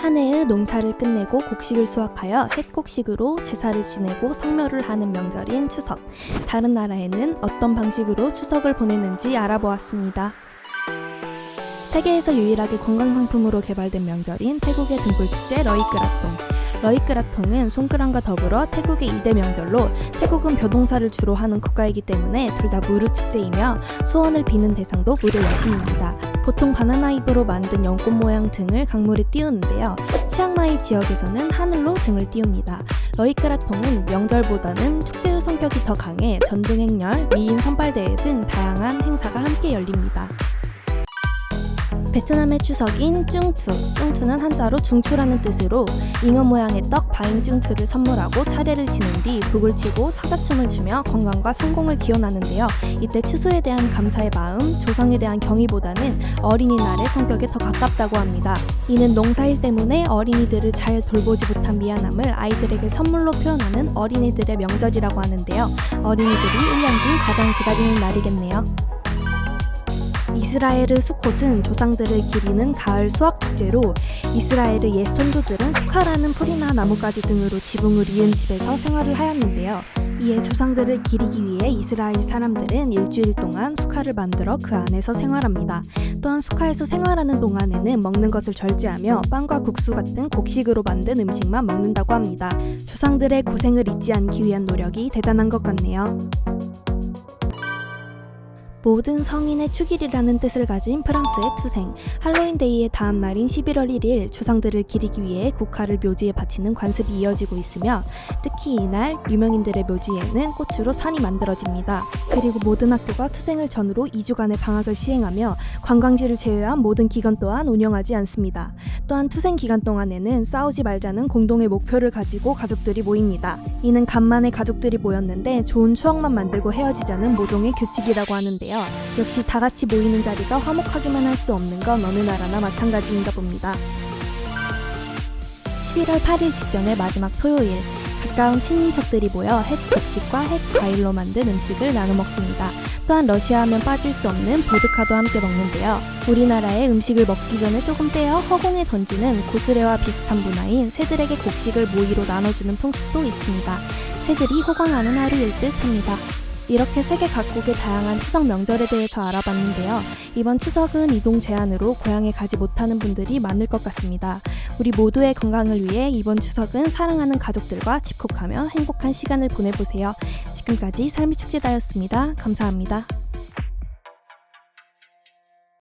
한 해의 농사를 끝내고 곡식을 수확하여 햇곡식으로 제사를 지내고 성묘를 하는 명절인 추석. 다른 나라에는 어떤 방식으로 추석을 보내는지 알아보았습니다. 세계에서 유일하게 관광상품으로 개발된 명절인 태국의 등불축제 러이끄라통. 러이끄라통은 송크란과 더불어 태국의 2대 명절로, 태국은 벼동사를 주로 하는 국가이기 때문에 둘 다 무르축제이며 소원을 비는 대상도 무르 여신입니다. 보통 바나나 잎으로 만든 연꽃 모양 등을 강물에 띄우는데요. 치앙마이 지역에서는 하늘로 등을 띄웁니다. 러이끄라통은 명절보다는 축제의 성격이 더 강해 전등행렬, 미인 선발대회 등 다양한 행사가 함께 열립니다. 베트남의 추석인 쭝투. 쭝투는 한자로 중추라는 뜻으로 잉어 모양의 떡 바잉쭝투를 선물하고 차례를 지낸 뒤 북을 치고 사자춤을 추며 건강과 성공을 기원하는데요. 이때 추수에 대한 감사의 마음, 조상에 대한 경의보다는 어린이날의 성격에 더 가깝다고 합니다. 이는 농사일 때문에 어린이들을 잘 돌보지 못한 미안함을 아이들에게 선물로 표현하는 어린이들의 명절이라고 하는데요. 어린이들이 1년 중 가장 기다리는 날이겠네요. 이스라엘의 수콧은 조상들을 기리는 가을 수확 축제로, 이스라엘의 옛 선조들은 수카라는 풀이나 나뭇가지 등으로 지붕을 이은 집에서 생활을 하였는데요. 이에 조상들을 기리기 위해 이스라엘 사람들은 일주일 동안 수카를 만들어 그 안에서 생활합니다. 또한 수카에서 생활하는 동안에는 먹는 것을 절제하며 빵과 국수 같은 곡식으로 만든 음식만 먹는다고 합니다. 조상들의 고생을 잊지 않기 위한 노력이 대단한 것 같네요. 모든 성인의 축일이라는 뜻을 가진 프랑스의 투생. 할로윈데이의 다음 날인 11월 1일 조상들을 기리기 위해 국화를 묘지에 바치는 관습이 이어지고 있으며, 특히 이날 유명인들의 묘지에는 꽃으로 산이 만들어집니다. 그리고 모든 학교가 투생을 전후로 2주간의 방학을 시행하며 관광지를 제외한 모든 기간 또한 운영하지 않습니다. 또한 투생 기간 동안에는 싸우지 말자는 공동의 목표를 가지고 가족들이 모입니다. 이는 간만에 가족들이 모였는데 좋은 추억만 만들고 헤어지자는 모종의 규칙이라고 하는데요. 역시 다 같이 모이는 자리가 화목하기만 할 수 없는 건 어느 나라나 마찬가지인가 봅니다. 11월 8일 직전의 마지막 토요일, 가까운 친인척들이 모여 햇 곡식과 햇 과일로 만든 음식을 나눠 먹습니다. 또한 러시아하면 빠질 수 없는 보드카도 함께 먹는데요. 우리나라의 음식을 먹기 전에 조금 떼어 허공에 던지는 고스레와 비슷한 문화인 새들에게 곡식을 모이로 나눠주는 풍습도 있습니다. 새들이 호강하는 하루일 듯 합니다. 이렇게 세계 각국의 다양한 추석 명절에 대해서 알아봤는데요. 이번 추석은 이동 제한으로 고향에 가지 못하는 분들이 많을 것 같습니다. 우리 모두의 건강을 위해 이번 추석은 사랑하는 가족들과 집콕하며 행복한 시간을 보내보세요. 지금까지 삶의 축제다였습니다. 감사합니다.